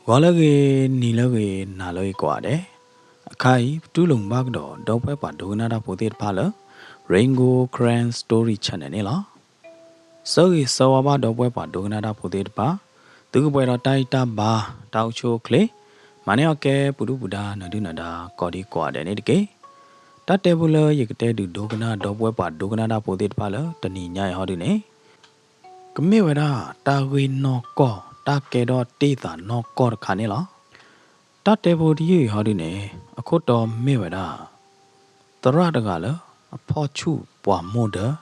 Walage nilage naloi kwade. Akai tulung bagdo dope pa dognada potet pala. Rainbow Grand Story Channel ni la. Sogi sawaba dope pa dognada potet pa. Tugupwera taita ba taucho kle. Maneoke pudu buda nadunada kodi kwade ni dike. Tatebula yekete du dogna dope pa dognada potet pala. Tani nyai hodi ne. Kmewera tawi no ko. Ta kedo tita no kor kanila. Ta table ye hodine a koto meweda. The radagala a pochu bwa moda.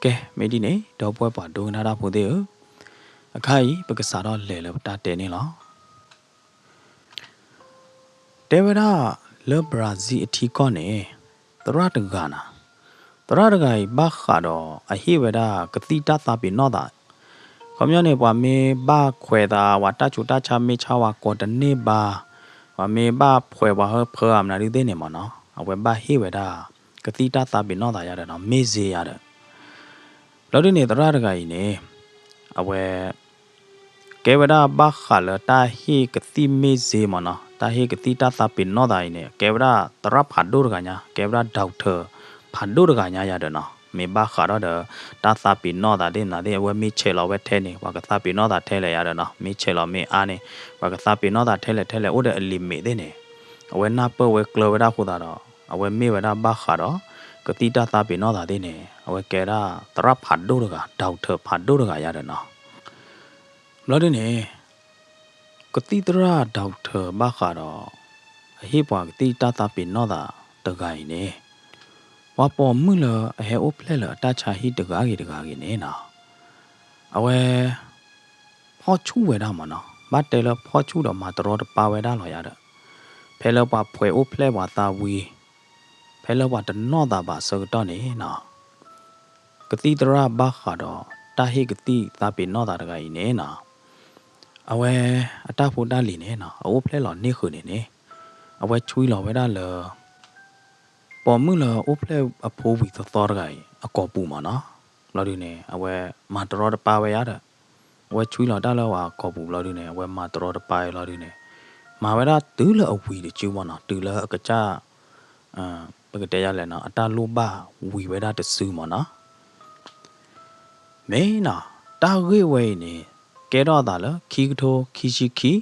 Ke medine do bwa do nada pode a kai bakasara lele ta tenila. Devera le Brazil tikone the radagana. The radagai bakado a heweda katita tapi noda. Komyone wa me ba kweda wata chuta cha me chawa kodane ba wa me ba pwe wa he phe am na ri de ne ma no awe ba he we da katita ta bi no da ya da no me ze ya da lo de ne tra da ga yi ne awe ke we da ba kha la ta he kati me ze ma no ta he katita ta bi no da yi ne ke we da tra pha do da ga nya ke we da doctor pha do da ga nya ya da no me ba kha da da ta sa pi no da de na de we me che lo we the ne wa ka sa pi no da the le ya da no me che lo me a ne wa ka sa pi no da the le o de li me de ne we na po we klo we da khu da do we me we da ba kha do ka ti ta sa pi no da de ne we ke da tra pha do da ga doctor pha do da ga ya da no lo de ne ka ti tra doctor ba kha do hi pa ka ti ta sa pi no da da ga yi ne wa po mu la he o ple la ta cha hi de ga gi ne na awe pho chu we da ma no ba te la pho chu do ma tro pa we da lo ya da phe la pa phwe o ple wa ta wi phe la wa de no da ba so to ne na ka ti tra ba kha do ta hi ka ti ta pi no da ga yi ne na awe ata phu da li ne na o ple lo ne khu ne ne awe chui lo we da laပေါ်မှုလာအိုဖလက်အဖိုးဝီသောတော်ဂိုင်အကောပူမနော်လော်ဒီနေအဝဲမာတရောတပါဝဲရတဲ့အဝဲချွီလာတလာဝါကောပူလော်ဒီနေအဝဲမာတရောတပါလော်ဒီနေမာဝဲတာတူးလအဝီတကျူမနော်တူလအကကြပကတဲ့ရလဲနော်အတာလိုပါဝီဝဲတာတဆူမနော်မဲနော်တာဂေဝဲနေကဲတော့တာလခီကထိုခီရှိခီ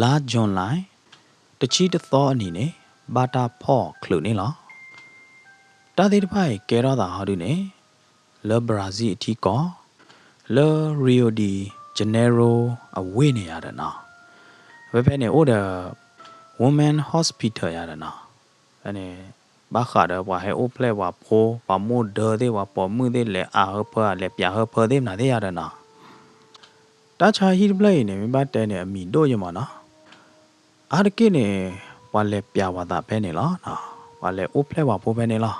လာဂျွန်လိုက်တချီတသောအနေနဲ့ဘာတာဖော့ခလူနေလားတာဒီတဖိုင်ကဲတော့တာဟာဒီနေလေဘရာဇီအထီကောလေရီယိုဒီဂျနေရိုအဝေးနေရတဲ့နော်ဘယ်ဖက်နေအိုဒါ woman hospital ရတဲ့နော်အဲ့ဘာခါတော့ဘာဟဲအိုဖလက်ဝါဖိုးဘာမိုဒတဲ့ဝါပေါ်မှုတဲ့လေအာဟဖာလေပြဟဖတဲ့နာတဲ့ရတဲ့နော်တာချာဟီပလေးနေမဘတဲနေအမီတို့ရမနော်အားတကိနေဝါလေပြဝါတာဖဲနေလားနော်ဝါလေအိုဖလက်ဝါဖိုးဖဲနေလား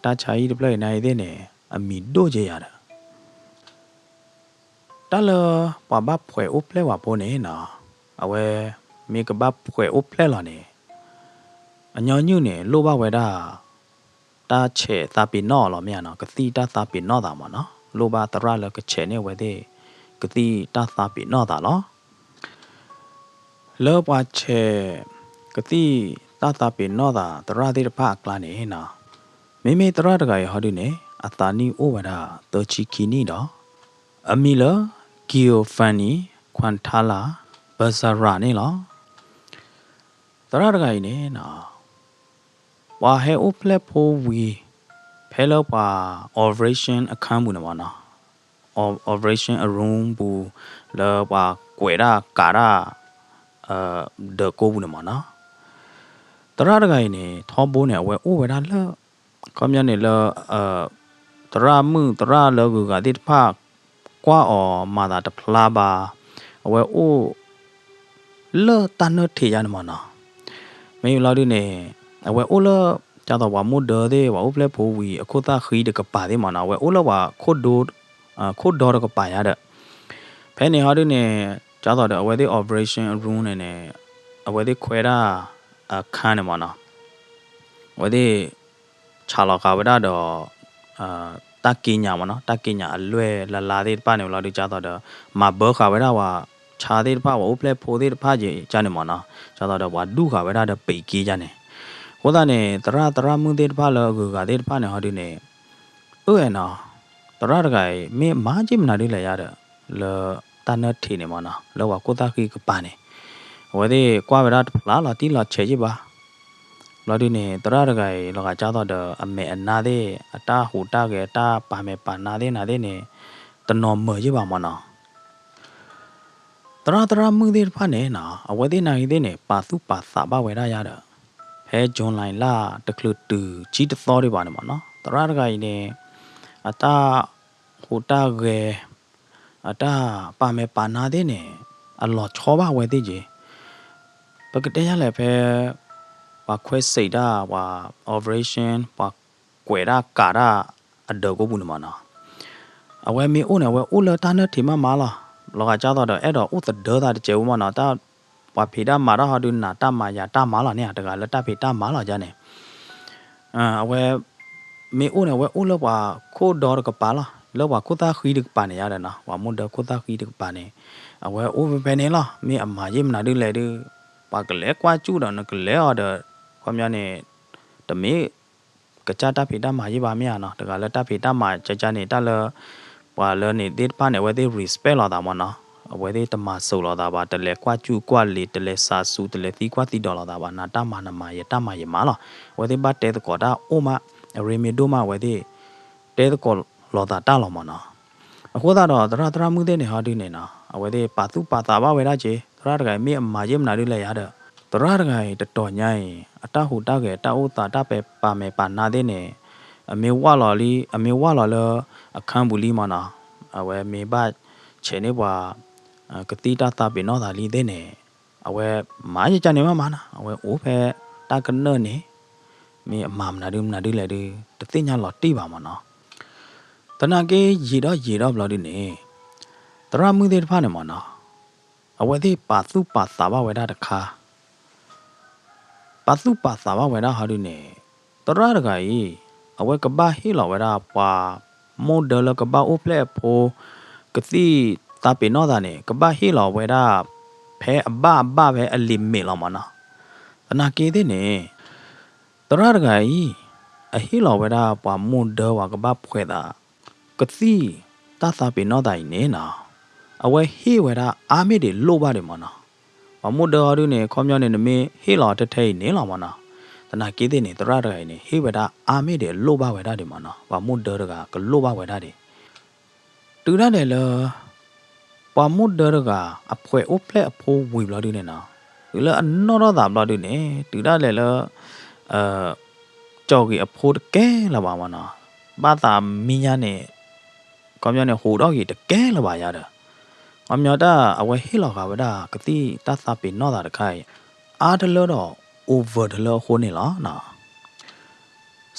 တာချာဟီပလေးနိုင်တဲ့နေအမီတို့ကြရတယ်တလပဘဖွယ်အိုဖလဲဝါပေါ်နေနော်အဝဲမိကဘဖွယ်အိုဖလဲလာနေအညောညွနေလိုဘဝဲတာတာချေတာပီနောလောမြန်နော်ကတိတာတာပီနောတာမနော်လိုဘတရလကချေနေဝဲတဲ့ကတိတာတာပီနောတာလောလောဘချေကတိတာတာပီနောတာတရတဲ့ဖကလာနေနော်မိမိတရတကရဟောဒီနေအတာနီအိုဝဒါတောချီခီနီတော့အမီလာဂီယိုဖန်နီခွန်ထာလာဘဇာရာနေလားတရတကရနေနော်ဝါဟဲအိုဖလက်ဖိုဝီဖဲလောပါ operation အခန်းဘူးနော်နော် operation a room ဘူးလောပါကွေရာကာရာဒကိုဘူးနော်နော်တရတကရနေထောဘိုးနေဝဲအိုဝဲတာလောကမြနေလောတရမှုတရလောကတိဖာကွာအော်မာတာတဖလာပါအဝဲအိုလောတန်နထေရနမနာမေယူလာဒီနေအဝဲအိုလောကြတော့ဝါမိုဒတဲ့ဝါအိုဖလက်ဖိုဝီအခုသားခီတကပါတဲ့မနာဝဲအိုလောဝါခိုဒိုဒကပါရတဲ့ဖဲနေဟာဒီနေကြတော့အဝဲတဲ့ operation room နေအဝဲတဲ့ခွဲတာအခန်းနမနာဝဲတဲ့ချာလောကဝဒတော့တကိညာမနော်တကိညာအလွဲလာလာတဲ့ပနေလာဒီကြတော့မဘောခဝဲတာဝါ 차들 파 오플레 포들 파지 자네 뭐나 자다다 와 누가 왜다다 베기 자네 호다네 드라 문들 파러 그가 들 파네 하디네 으에나 드라가이 미 마짐 나리래 야르 러 따너티네 뭐나 러와 고다키 그 파네 wadi qua về đó là tí là chế chứ ba là đi nè tao ra cái là cái cháu tao đờ mẹ na đi ta hủ ta cái ta bà mẹ bà na đi nè tao nằm mơ chứ ba mà nó tao ra mưng đi pha nè nó wadi này đi nè bà su bà sa ba về đó ya đờ he John lại là tao khử từ chỉ tao to đi ba nè mà nó tao ra cái nè ta hủ ta cái ta bà mẹ bà na đi nè lọt chó ba về đi chứ bởi cái đấy là phải và quay xảy ra và operation và quay ra cả ra ở đầu của bún mà nó ở ngoài mi u này ngoài u lơ ta nữa thì mà là cái cháu đó ở đó u tự đỡ ta chịu mà nó ta và phía đó mà đó họ đưa nà ta mà ya ta mà là nè được là ta phía ta mà là cho nè ở ngoài mi u này ngoài u lơ và cô đó được cái là lơ và cô ta khi được bà này ra nè và muốn được cô ta khi được bà này ở ngoài u về này là mi âm mà gì mà đưa lại đưa và cái lẽ qua chú đó nó cái lẽ ở đóความยาเนี่ยแต่มีกระจาตาผีตามายี่บามีอ่ะเนาะแต่ก็แล้วตาผีตามาจะจาเนี่ยตาเลยว่าเลยเนี่ยเด็ดป้าเนี่ยไว้ได้ respect เราตามมันเนาะไว้ได้ตมาสู้เราตาบ้าแต่เลยกว่าจูกว่าเลยแต่เลยซาสูแต่เลยตีกว่าตีดอเราตาบ้านาตามานามาเยตามาเยมาเนาะไว้ได้บ้าเตะตะกอดาโอมาเรมิโดมาไว้ได้เตะตะกอดเราตาตาเรามันเนาะหัวตาดอตระมือเดเนี่ยหาดีเนี่ยเนาะไว้ได้ปาตุปาตาบ้าไว้ได้เจตระก็มีมาเยี่ยมนาดูเลยยาเด้อตระก็จะต่อใหญ่ta hủ ta cái ta u ta pe pa me pa na de ne me wa lo li me wa lo lo akhan bu li ma na awe me ba che ne wa ka ti ta ta pe no da li de ne awe ma ji cha ne ma na awe u phe ta ka ne ne me ma na du le de ta ti nya lo ti ba ma na ta na ke yi do lo di ne tara mu de pha ne ma na awe de pa su pa sa ba we da ta khaปัสสุปัสสาวะเวลาหาดูเนี่ยตระอะไรเอาไว้กับบ้าให้เราเวลาป่าโมเดลกับบ้าอุปเล่โพกที่ตาเป็นนอตาเนี่ยกับบ้าให้เราเวลาแพ้บ้าแพ้อลิมเมเรามานะตนาเกดเนี่ยตระอะไรให้เราเวลาป่าโมเดลว่ากับบ้าเพดากที่ตาเป็นนอตาเนี่ยนะเอาไว้ให้เวลาอาไม่ได้โลบ้าเดมานะว่ามุดดอดูเนี่ยความยาวเนี่ยมีให้หล่อจะเท่เนี่ยหล่อมันนะแต่น่าคิดเนี่ยตระอะไรเนี่ยให้เวลาอาไม่เดี๋ยวโลบ้าเวลาเดี๋ยวมันนะว่ามุดดอร์ก็โลบ้าเวลาเดี๋ยวตัวนั้นเดี๋ยวว่ามุดดอร์ก็อภัยอุปเล่อภัยวิบลาดูเนี่ยนะหรืออันนอร์ดาบลาดูเนี่ยตัวนั้นเดี๋ยวจอกี้อภัยแก่ละบ้ามันนะบ้าตามีเงี้ยเนี่ยความยาวเนี่ยหูดอกกี้จะแก่ละบ้ายาเด้อความยาวด้าเอาไว้ให้เราครับด้ากติตาตาเป็นนอตาตะไคอาเดลดอโอเวอร์เดลโคนี่ล่ะนะ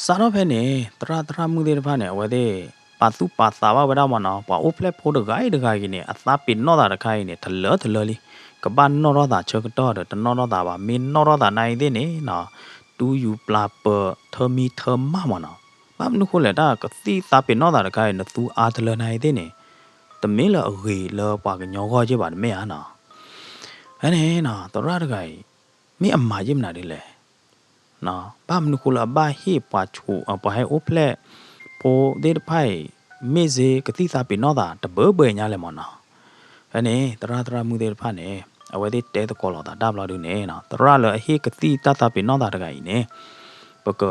สารพันเนี่ยตรามือเดพาเนี่ยไว้ได้ปัสสุปัสสาวะเวลามันนะว่าโอเพลโพดกายกิเนี่ยอัตตาเป็นนอตาตะไคเนี่ยทะเลลิกับบ้านนอรดาเชกตอเดตนอรดาว่ามีนอรดาในเดเนี่ยนะดูอยู่ปลาเปอเธอมีเธอมามันนะบ้านนุคนเลยด้ากติตาเป็นนอตาตะไคเนี่ยตูอาเดลในเดเนี่ยแต่ไม่ละเฮ้ยละปากยอกจะบาดไม่อ่ะนะอันนี้นะตระอะไรไม่อำมาเยี่ยมนาดีเลยนะบ้านนุคนละบ้าฮีปาชูปะให้อุปเล่พอเด็ดไพ่ไม่เจกติตาเป็นนอตาแต่เบื่อเนี่ยเลยมันนะอันนี้ตระมือเด็ดไพ่เนี่ยเอาไว้ที่เตะตะกอลตาดับเราดูเนี่ยนะตระเลยฮีกติตาเป็นนอตาอะไรเนี่ยปะก็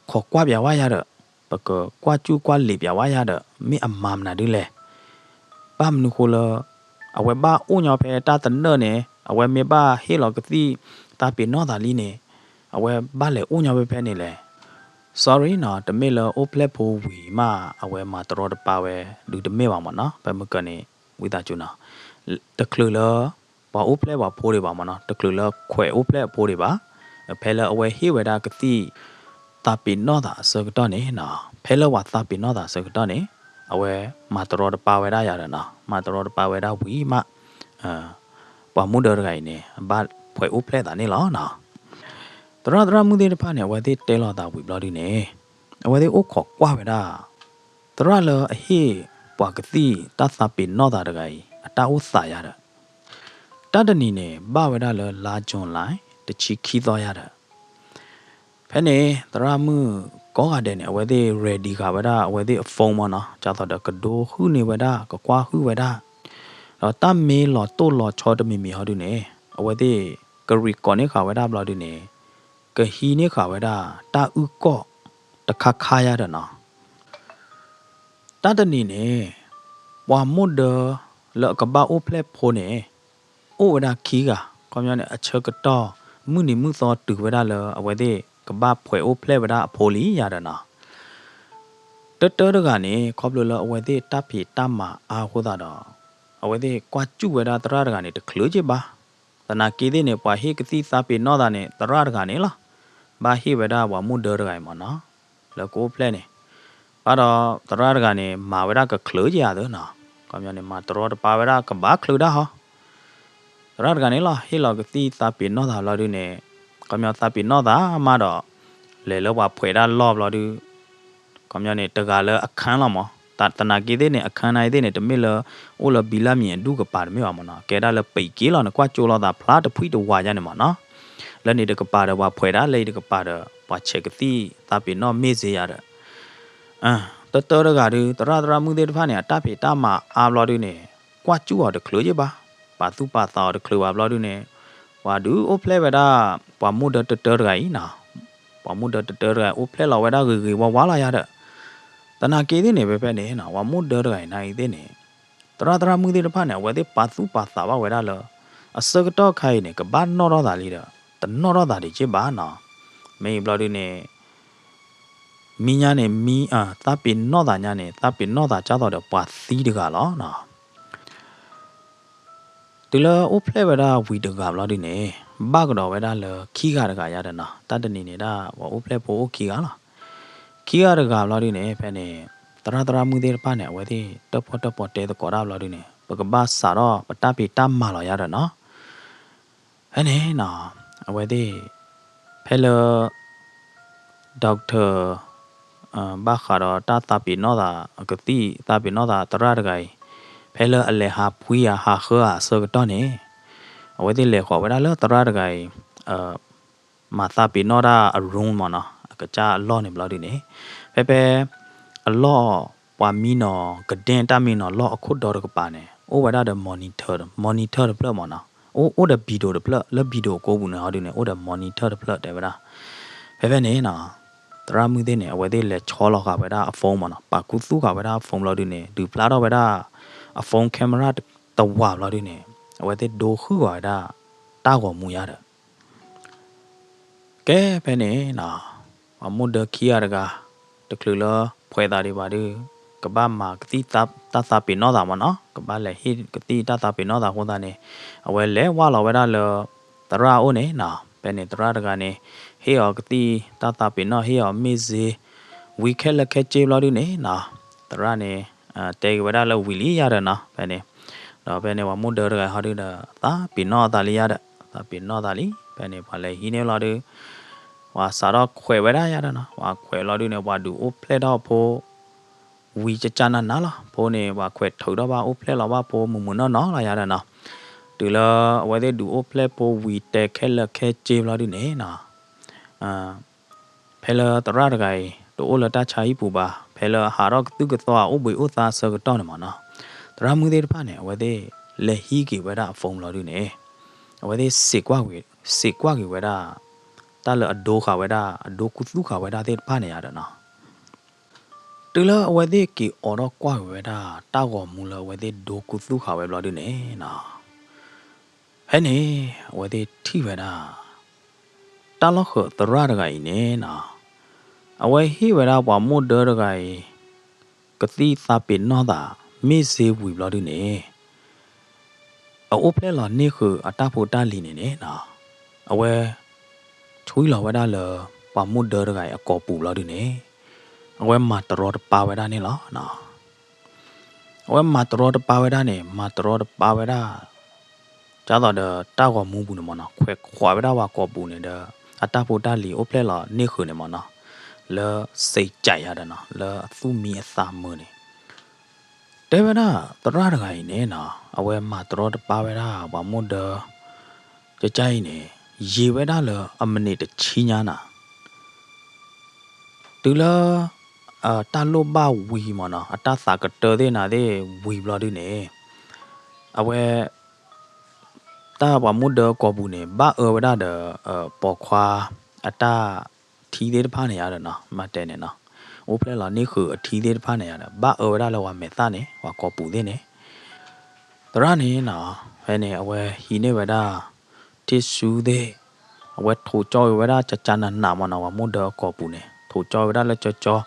ขอกว่าแบบว่ายาเด้อปะก็กว่าจูกว่าหลีบแบบว่ายาเด้อไม่อำมามนาดีเลยบ้านนุคนละเอาไว้บ้าอุ้งยอเพตาตันเนอร์เนี่ยเอาไว้ไม่บ้าให้เรากติตาเป็นนอตาลีเนี่ยเอาไว้บ้าเลยอุ้งยอเพเนี่ยแหละ sorry นะแต่ไม่ละโอเพลโพวีมาเอาไว้มาตรอดป่าเวดูแต่ไม่ว่ามันนะไปเมื่อกี้นี่วิตาจุนะตะคลือละว่าโอเพลว่าโพดีว่ามันนะตะคลือละแขวโอเพลโพดีว่าเพลเอาไว้ให้เวลากติตาเป็นนอตาสักตอนนี้นะเพลว่าตาเป็นนอตาสักตอนนี้เอาไว้มาตรอดป่าเวได้ยาเลยนะมาตรอดป่าเวได้วีมาว่ามุดเดินไงเนี่ยบ้านแขวโอเพลตานี่ล้อนะตระมือเดินผ่านเนี่ยว่าที่เตลอดาวิบลอดีเนี่ยว่าที่โอ้ขอกว่าไปได้ตระเลยเฮ้ปากตีตาสาเป็นนอตาไงตาอุตสายาเด้อ တတနီနေဘဝဒလလာဂျွန်လိုက်တချီခီတော်ရတဲ့ဖဲနေတရမှုကောကတဲ့နေအဝဲသေး ready ကဝဒအဝဲသေးဖုန်းမနော်ကြာတော့ကဒိုခုနေဝဒကကွာခုဝဒတော့တမေလောတိုလောချောတမီမီဟောဒုနေအဝဲသေးကရီကောနေခဝဒဘလောဒုနေကဟီနေခဝဒတာဥကောတခခါရတဲ့နော်တတနီနေပွာမုဒလကဘာအိုဖလက်ဖိုနေအိုဝဒခီကကောမြနေအချက်ကတော့မှုနေမှုသောတူဝဒလအဝဲသေးကဘာဖွဲအိုဖလက်ဝဒအဖိုလီရတဲ့နော်တတရကနေခေါပလလအဝဲသေးတပ်ဖီတမအာဟောတာတော့အဝဲသေးကွာကျုဝဒတရရကနေတခလို့ချပါတနာကေတဲ့နေပွာဟေကတိစာပေနောတာနေတရရကနေလားဘာဟိဝဒဝမှုဒရဂိုင်မနော်လကိုဖလက်နေပါတော့တရရကနေမာဝဒကခလို့ကြရတယ်နော်ကောမြနေမာတရပါဝဒကဘာခလို့တာဟောတရရကနေလားဟေလောကတိစာပေနောတာလာဒုနေကောမြစာပေနောတာမာတော့လေလောဘဖွေတာလောဘလာဒုကောမြနေတကလည်းအခန်းလာမတနာကေတဲ့နေအခန်းနိုင်တဲ့နေတမစ်လအိုလဘီလာမြင်ဒုကပါမြောမနော်ကဲဒါလပိတ်ကေလောနကွာချိုလောတာဖလားတဖွိတဝါကြနေမနော်လက်နေတကပါတော့ဖွေတာလေတကပါတော့ဘာချက်ကတိတာပေနော်မေ့စေရတဲ့တတော်ရကတူတရတရမှုတဲ့တဖာနေတဖေတမအာဘလောဒုနေကွာကျူော်တခလို့ကြပါပါသူပါသောတခလို့ပါဘလောဒုနေဝါဒူအိုဖလေဝဒပွာမုဒတတော်ရိုင်းနာပွာမုဒတတော်ရိုင်းအိုဖလေလောဝဒဂေဝဝါလာရတဲ့တနာကေတဲ့နေပဲပဲနေနော်ဝါမုဒတော်ရိုင်းနိုင်တဲ့နေတရတရမှုတဲ့တဖာနေဝဲတဲ့ပါသူပါသာဝဝဒလောအစကတော့ခိုင်နေကဘာနော်တော့တာလီတော့တနော်တော့တာဒီချစ်ပါနော်မေဘလောဒုနေမီညာနေမီသပင်နော့တာညာနေသပင်နော့တာကြောက်တော့ပွာသီးတကလောနော်ဒီလောအိုဖလေဝဒဝီတကဘလောဒီနေဘကတော့ဝဒလခီကတကရတယ်နော်တတနေနေတာအိုဖလေပိုခီကလားခီကတကဘလောဒီနေဖဲနေတရတရမှုသေးပါနေဝဲသေးတပေါ်တဲတကောရဘလောဒီနေပကဘာစာတော့ပတပိတမလောရတယ်နော်ဟဲ့နေနော်အဝဲသေးဖဲလောဒေါက်တာဘာခါတော့တာပိနောတာကတိတာပိနောတာတရရဂိုင်ဖဲလအလေဟာဖွီယာဟာခါဆောကတော့နေအဝဲတိလေခေါ်ဝဲလာတရရဂိုင်မာတာပိနောတာအရုံးမနော်ကကြအလောနေဘလောက်ဒီနေဖဲအလောပွာမီနောကဒင်တမီနောလောအခုတော်ကပါနေအိုဝဒါဒမော်နီတာပလမနော်အိုဒဗီဒီယိုပလလဗီဒီယိုကိုဘူးနေဟာဒီနေအိုဒမော်နီတာပလတယ်ဗလားဖဲနေနော်တရမှုတဲ့နေအဝဲတဲ့လက်ချောလောကဝဲတာအဖုံးမနော်ပါကုသူကဝဲတာဖုံးလို့ဒီနေဒူပလာတော့ဝဲတာအဖုံးကင်မရာတဝါလို့ဒီနေအဝဲတဲ့ဒိုခုဝဲတာတာကောမူရတယ်ကဲဖဲနေနော်အမုဒခီရကတကလူလဖွဲတာဒီပါဒီကဘာမာကတိတပိနောတာမနော်ကဘာလေဟိကတိတပိနောတာဟောတာနေအဝဲလဲဝါလောဝဲတာလောတရအိုနေနော်ဖဲနေတရတကနေဟေယောကတိတပိနောဟေယောမေဇေဝီခဲလက်ခဲကျေဘလာဒီနေနော်တရနေတေဝဒါလဝီလီရရနော်ဖဲနေတော့ဖဲနေဝမုဒရကဟာဒီတာပိနောတာလီရတဲ့တာပိနောတာလီဖဲနေဖလဲဟိနေလာဒီဝါစာတော့ခွဲဝဲရရနော်ဝါခွဲလာဒီနေဝါဒူအိုဖလက်တော့ဖို့ဝီချနာနာလားဖို့နေဝါခွဲထုတ်တော့ပါအိုဖလက်လာဝါဖို့မမနော်နော်လာရတဲ့နော်ဒီလာဝဲတဲ့ဒူအိုဖလက်ဖို့ဝီတဲခဲလက်ခဲကျေဘလာဒီနေနော်ဖဲလာတရရကတိုးလတာချာဟိပူပါဖဲလာဟာတော့သူကတော့အိုဘွေဥသာဆကတော့နေမနော်တရမှုသေးတဖာနေဝဲတဲ့လေဟီကီဝဲတာဖုံလာဒီနေဝဲတဲ့စေကွာကီဝဲတာတာလအဒိုခါဝဲတာအဒိုကုသူခါဝဲတာတဲ့ဖာနေရတယ်နော်တူလအဝဲတဲ့ကီအော်တော့ကွာဝဲတာတောက်ကောမူလဝဲတဲ့ဒိုကုသူခါဝဲဘလာဒီနေနော်ဟဲ့နေဝဲတဲ့ထိဝဲတာတာလခတရရကီနေနော်အဝဲဟိဝဲတာပွားမုဒရကီကတိသပိနောတာမေစေဝီဘလာဒီနေအိုဖလဲလာနေခအတာဖို့တာလီနေနေနော်အဝဲချွေးလာဝဲတာလပွားမုဒရကီအကောပူဘလာဒီနေအဝဲမာတရောပါဝဲတာနေလားနော်အဝဲမာတရောပါဝဲတာနေမာတရောပါဝဲတာကျတော့တောက်ကောမူဘူးနေမနော်ခွာဝဲတာဝါကောပူနေတဲ့အတာဖို့တာလီအိုဖလဲလာနေခနေမနော်လဲစိတ်ကြိုက်ရတယ်နော်လဲသူ့မီအစာမနေ Devada, the Radagai Nena, away matro the Pavera, Wamuda, the Jaine, Yivedala, a minute Chinana. Tula Taloba Wimona, a Tathaka Turdina de Wibladine. Away Ta Wamuda Kobune, Ba Urda the Pokwa, a ta tea de Paneana, Matenena. โอเพลလာနေခုအထီးသေးတဖာနေရတာဘာအော်ဒါလောဝမေသနေဝါကောပူသေးနေတရနေနော်ဖဲနေအဝဲဟီနေဝဒါတစ်ဆူသေးအဝဲထိုကြောဝဒါချချနာနာမနာဝမုဒကောပူနေထိုကြောဝဒါလက်ချော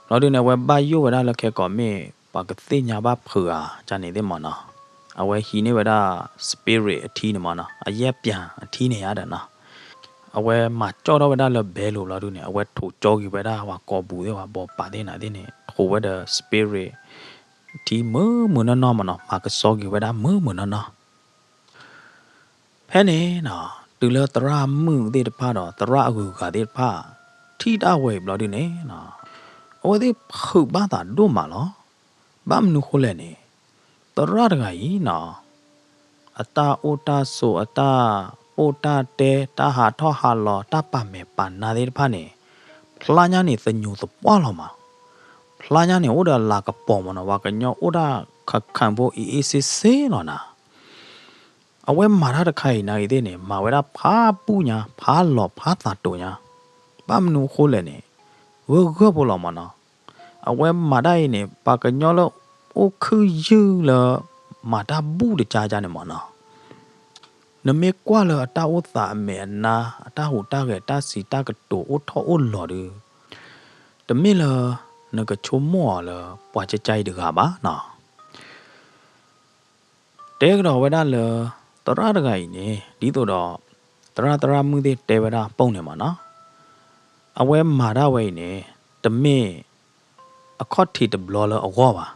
လောဒီနေဝဲဘာယိုဝဒါလက်ခဲကောမေပါကတိညာဘာဖွာဂျာနေသေးမနော်အဝဲဟီနေဝဒါ spirit အထီးနေမနော်အရက်ပြန်အထီးနေရတာနော်အဝဲမှာကြောတော့ဝဒါလဘဲလို့လာတို့နေအဝဲထိုကြောကြီးဝဒါဟွာကောပူသေးဟွာဘောပါတဲ့နာတဲ့နေထိုဝဒါ spirit ဒီမမနနော်မနော်မာကစောကြီးဝဒါမနနော်ဖဲနေနော်တူလတရာမှုတဲ့တဖာတော့တရာအကူကတဲ့ဖာထီတာဝဲဘလာဒီနေနော်အဝဲဒီခုဘာတာဒုမလောဘာမနုခိုလဲနေတရာတကကြီးနော်အတာအိုတာဆိုအတာအိုတာတဲတာဟာထောဟာလောတာပမေပန်နာတဲ့ဖာနေဖလာညာနေသညူသပွားလောမှာဖလာညာနေဩဒါလာကပေါ်မနော်ဝါကညောဩဒါခခန့်ဖို့အေးစေနော်နာအဝဲမာရတခိုင်နိုင်တဲ့နေမာဝဲတာဖာပူညာဖာလောဖာတာတိုညာဘာမနုခိုလဲနေဝဂဘလောမနော်အဝဲမာဒိုင်နေပါကညောလောအိုခူယူလာမာတာဘူးတကြနေမနော်နမေကွာလအတာဥသာမေနာအတာဟုတာကတာစီတာကတိုအိုထောအိုလော်ဒတမေလာနကချုံမောလာပွားကြိုက်တကပါနော်တဲကတော့ဝဒလတရတကကြီးနေဒီတော့တရမှုတဲ့တဲဝဒပုံနေမှာနော်အဝဲမာရဝဲနေတမေအခေါတ်တီတဘလော်လအဝါပါ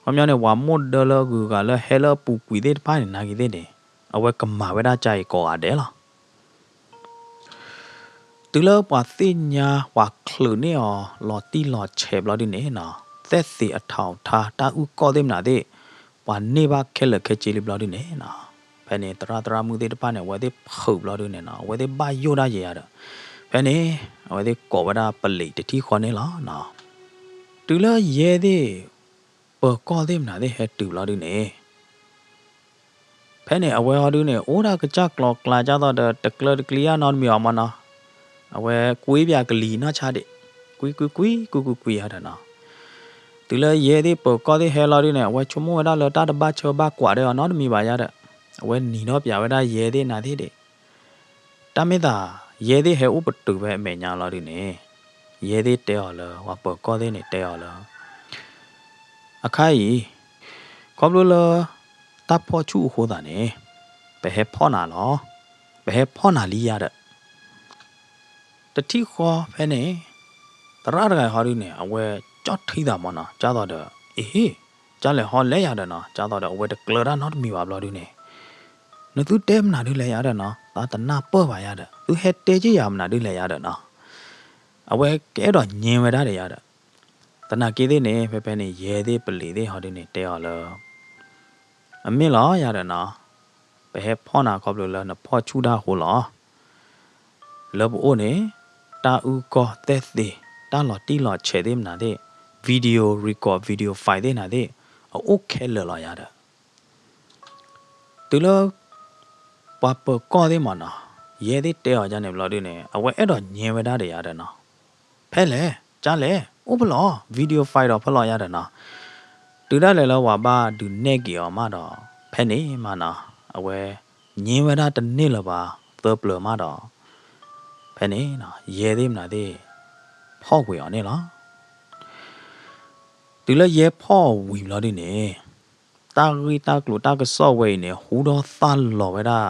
ခမရနေဝါမွတ်ဒလကူကလည်းဟဲလပူကွေတဲ့ပိုင်းနာကြီးတဲ့အဝဲကမာဝဲတာကြိုက်ကောရတယ်လားတူလပွားသိညာဝါခလူနေော်လော်တီလော်ချေဘလော်ဒီနေနော်သက်စီအထောင်ထားတာဥကောသေးမနာတဲ့ဝါနေပါခဲလခဲချီလီဘလော်ဒီနေနော်ဖဲနေတရမှုတဲ့တပနဲ့ဝဲတဲ့ဖုတ်ဘလော်ဒီနေနော်ဝဲတဲ့ဘာယိုတာရေရတာဖဲနေဝဲတဲ့ကောဝဒါပလိတတိခေါ်နေလားနော်တူလရဲတဲ့ပေါ်ကောသေးမနာတဲ့ဟဲတူဘလော်ဒီနေဖဲနေအဝဲဟော်ဒီနေအိုဒါကကြကလောကလာကြတော့တကလကလီယာနော်မြော်မနော်အဝဲကွေးပြကလီနော်ချတဲ့ကွီရတာနော်တူလရဲတဲ့ပေါ်ကောတဲ့ဟဲလော်ဒီနေအဝဲချုံမဝဒါလတာတဘချဘကွာတဲ့နော်မီပါရတဲ့အဝဲနီနော်ပြဝဒါရဲတဲ့နာတဲ့တမေတာရဲတဲ့ဟဲဥပတူပဲအမေညာလော်ဒီနေရဲတဲ့တဲော်လဝပေါ်ကောတဲ့နေတဲော်လအခိုင်ကောဘလတပ်ဖို့ချူဟိုတာနေဘယ်ဖောနာလောဘယ်ဖောနာလီရတဲ့တတိခေါ်ဖဲနေတရတကဟောရီနေအဝဲကြော့ထိတာမနော်ကြားတော့တဲ့အေးကြားလေဟောလဲရတယ်နော်ကြားတော့တဲ့အဝဲတကလရာနော်မီပါဘလို့ဒီနေနသူတဲမနာဒီလဲရတယ်နော်သာတနာပေါ့ပါရတယ်သူဟဲတဲကြည့်ရမနာဒီလဲရတယ်နော်အဝဲကဲတော့ညင်ဝဲတာတွေရတယ်တနာကေးသေးနေဖဲနေရဲသေးပလီသေးဟောဒီနေတဲဟောလောအမင်းလောရတယ်နော်ဘယ်ဖောနာခေါပလို့လဲနဖောချူတာဟိုလောလောဘအိုနေတာဥကောသက်သေးတာလော်တီလော်ချေသေးမနာတဲ့ဗီဒီယိုရီကော့ဗီဒီယိုဖိုင်သေးနာတဲ့အိုခဲလော်ရတယ်တူလောပပကောသေးမနော်ရဲသေးတဲအောင်ကြနေဘလို့ဒီနေအဝဲအဲ့တော့ညင်ဝဲတာတွေရတယ်နော်ဖဲလေကြားလေဥပလောဗီဒီယိုဖိုင်တော့ဖလော်ရတယ်နော်တူရလေလောဝါပါဒူနေကီအောင်မတော့ဖဲနေမနော်အဝဲညင်ဝဲတာတနေ့လပါသပလမတော့ဖဲနေနော်ရဲသေးမလားသေးဖောက်ွေအောင်နေလားဒီလရဲဖောက်ဝီလို့ဒီနေတာဂီတာကလူတာကဆော့ဝဲနေဟူတော့သလော်ဝဲတာ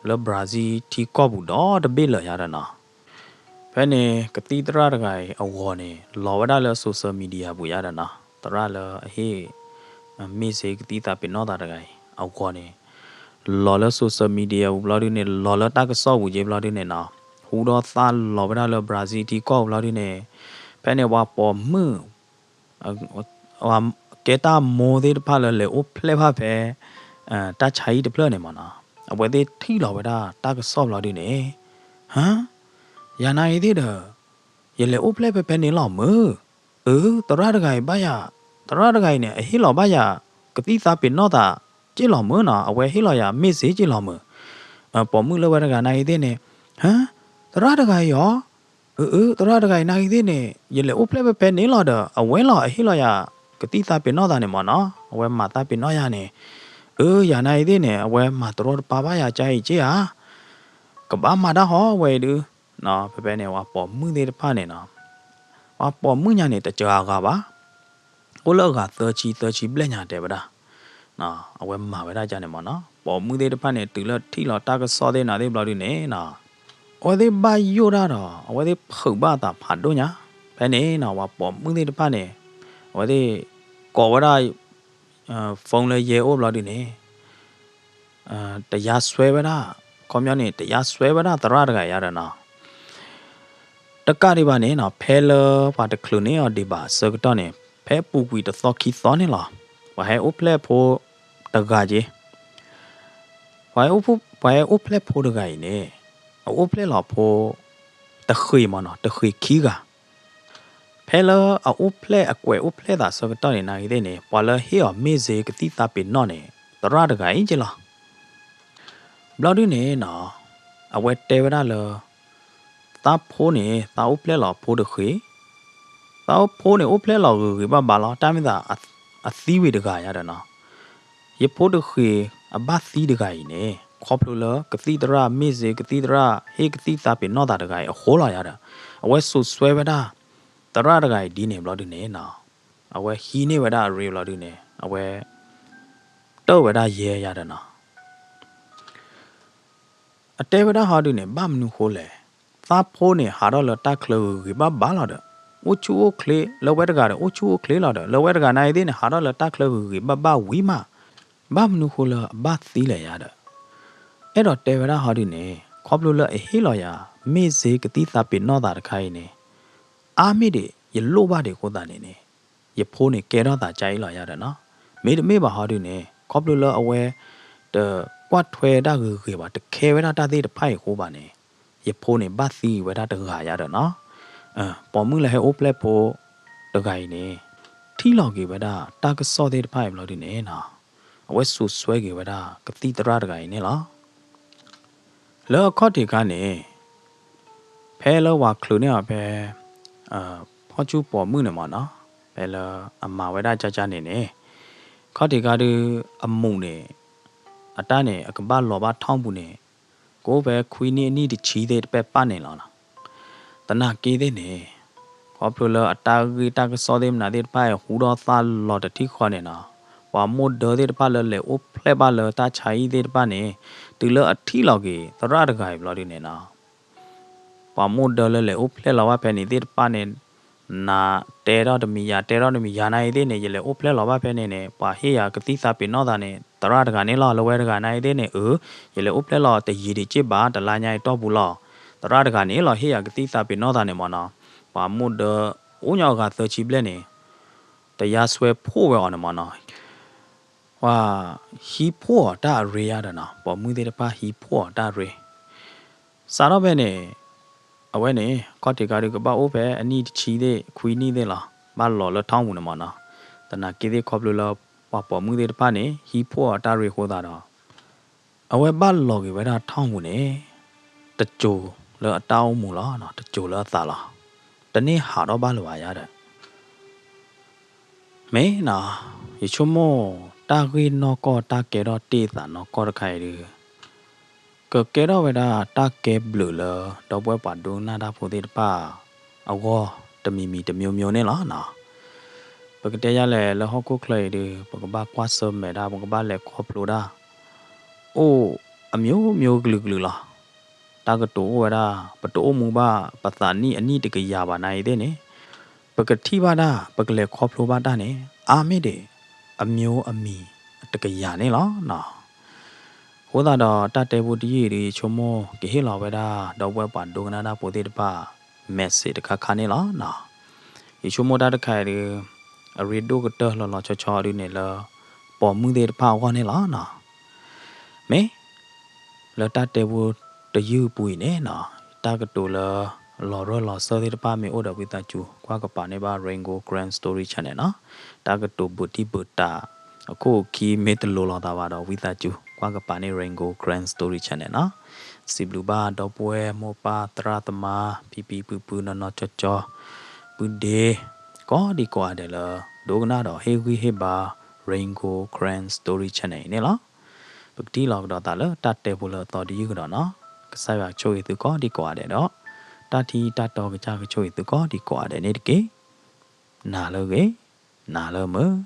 လဘရာဇီတီကော့ဘူးတော့တပိလရတာနော်ဖဲနေကတိတရတကိုင်အဝေါ်နေလော်ဝဲတာလဲဆိုရှယ်မီဒီယာဘူးရတာနော်တရလအဟေးမေစေကတိတာပင်တော့တာတကိုင်အဝေါ်နေလော်လဲဆိုရှယ်မီဒီယာဘူးဘလော်ဒီနေလော်လဲတာကဆော့ဘူးကြီးဘလော်ဒီနေနော်ဟူတော့သလော်ဝဲတာလဲဘရာဇီတီကော့ဘလော်ဒီနေဖဲနေဝါပေါ်မှုဝါ Keta more the parallel o play pape, touch high the planimana. Where they tea over tag sob lodine. Huh? Yana did her. Yellow o play penny law moo. The rather guy baya. The rather guy ne a hill or baya. Katitha pinota. Chilomuna, away hilloya, Miss Chilomu. A pomula where a night in it. Huh? The rather guy yaw. The rather guy night in it. Yellow o play penny lauder. A well or a hilloya. Katitha pinota ne mona. Where mata pinoyane. Yana in it. Where matro papaya chai chia. Kabamada ho way do. No, Pepene wa pomu de panena. Wa pomunya the jagaba. Ologa 30 blenya debra. No, I went my way janimona. Pomu de pane to let Tilo tag saw the nade bloody na. Or they buy you rara. Or they pubata padonya. Penny now wa pomu de pane. Or they go what I phone a year old bloody ne. The yaswevera. Community the yaswevera the rada yarana. The caribane or peller, but the clune or deba, circuitone, peppu with the thocky thonilla. Why ople po the gaji? Why ople po the guy ne? Ople la po the huimana, the huikiga. Peller a ople a que ople that circuitone naidene, while here music thita pinone, the rada guy angela. Bloody ne na, a wet devil. Ta pony, ta ople la po the hui. Tao pony ople la gửi ba la ta da a thiwi the guy adana. Ye po the hui a ba thi the guy ne. Copula, cathedra, music, cathedra, he cathedra pin not that guy, a whole yada. A west so swear the rather guy dine bloody ne now. A where he never that real bloody ne. A where do where ye yadana. A tevada hardine bam nu hole. Ta pony harala tackle ba ballada. Uchu clay, lower garden, Uchu clay ladder, lower garden, I didn't had a tackle with Baba Wima. Bam nu hula bat thile yada. Edo Devera Hardine, Cobula a hiloya, music, titha pin not that kind. Amide, ye low body hodanine. Ye pony get out that jaila yadana. Made me by Hardine, Cobula away the what way that we were the care that I did the pie hobane. Ye pony bathi without the yadana. ပေါ်မှုလည်းဟဲ့ ople po တကိုင်နေထီလောက်ကြီးပဲဒါတာကစောတဲ့ဖိုင်လို့ဒီနေနော်အဝဲဆူဆွဲကြီးပဲဒါကတိတရတကိုင်နေလားလောခေါတိကနေဖဲလောဝါခလူနေပဲဖောချူပေါ်မှုနေမနော်ဖဲလောအမဝဲဒါကြကြနေနေခေါတိကတူအမှုနေအတန်းနေအကပလောဘထောင်းဘူးနေကိုပဲခွီနေအနီးတချီတဲ့ပဲပနေလားတနာကေးတဲ့နေခေါပလိုအတာဂီတာကစောတဲ့နာတဲ့ပိုင်ဟူတော့သာလော်တတိခေါ်နေနော်ဝါမိုဒတဲ့ပါလေအိုဖလက်ပါလေတာချိုင်တဲ့ပါနေတူလအထီလောက်ကြီးသရတကိုင်ဘလော်ဒီနေနော်ဝါမိုဒလေအိုဖလက်လောက်ပဲနေတဲ့ပါနေနာတဲရတမီယာနိုင်တဲ့နေရလေအိုဖလက်လောက်ပဲနေနေပါဟေးရကတိစာပင်တော့တာနေသရတကနေလော်လဝဲတကနိုင်တဲ့နေရလေအိုဖလက်လောက်တရီချစ်ပါတလာညိုင်တော့ဘူးလောတရတကနေလောဟေယကတိသပိနောတာနေမနောပါမုဒဦးညောကသချီပလက်နေတရားဆွဲဖို့ပဲအောင်မနောဝါဟီဖို့တာရေရတာနော်ပေါ်မှုတဲ့ပါဟီဖို့တာရေစာတော့ပဲနေအဝဲနေကော့တီကာရီကပါအိုးပဲအနီးချီတဲ့ခွီနီးတဲ့လားမလော်လထောင်းဘူးနမနော်တနာကေတဲ့ခေါပလိုလဝါပေါ်မှုတဲ့ပါနေဟီဖို့တာရေဟိုတာတော့အဝဲပါလော်ကြီးပဲတာထောင်းဘူးနေတကြိုလောတောင်းမူလားနော်တကြိုလားသာလားတနေ့ဟာတော့ဘာလို့ရတဲ့မဲနာရချုံမောတာဂီနောကောတာကေတော့တေးတာနော်ကောရခိုင်ရီကကေတော့ဝဲတာတာကေဘလူလာတော့ပွဲပါဒုနာတာဖိုတဲ့ပါအောတမီမီတမျိုးမျိုးနဲ့လားနော်ပကတဲ့ရလဲလဟောကုခလေဒီပကဘာကွာဆမဲတာပကဘာလဲခေါပလိုတာအိုအမျိုးမျိုးဂလူဂလူလားတာကတိုဝရာပတိုမူပါပသနီအနိတကရပါနိုင်တဲ့နေပကတိပါဒပကလေခေါပလိုပါတာနေအာမိတဲ့အမျိုးအမီတကရနေလားနော်ဟိုသာတော့တတဲဘူးတကြီးရီချုံမောကေဟေလာဝဲတာတော့ဘွဲပါဒုကနာနာပိုသေးတပါမက်ဆေတခါခါနေလားနော်ဒီချုံမောတာတခါရီ a redo cái tơ lo cho đi này là bỏ mương để phao qua này là nọ mấy là ta để vô để dư bụi nè nọ ta cái đồ là lò sơ thì ba mình ở đâu với ta chú qua cái bản này ba Rainbow Grand Story channel nó ta cái đồ bự đi bự ta cô khi mấy tên lò ta vào đó với ta chú qua cái bản này Rainbow Grand Story channel nó si blue ba đâu bue mô ba tra tama pi pu nó cho bự đề có đi qua để là đồ cái nào đó hay quy hay ba Rainbow Grand Story channel này đó bực tí lọc đó ta lỡ ta tè bù lỡ tỏ đi cái đó nó cái sai bạc chơi từ có đi qua để đó ta thì ta tỏ cái cha cái chơi từ có đi qua để này cái nà lơ ghế nà lơ mơ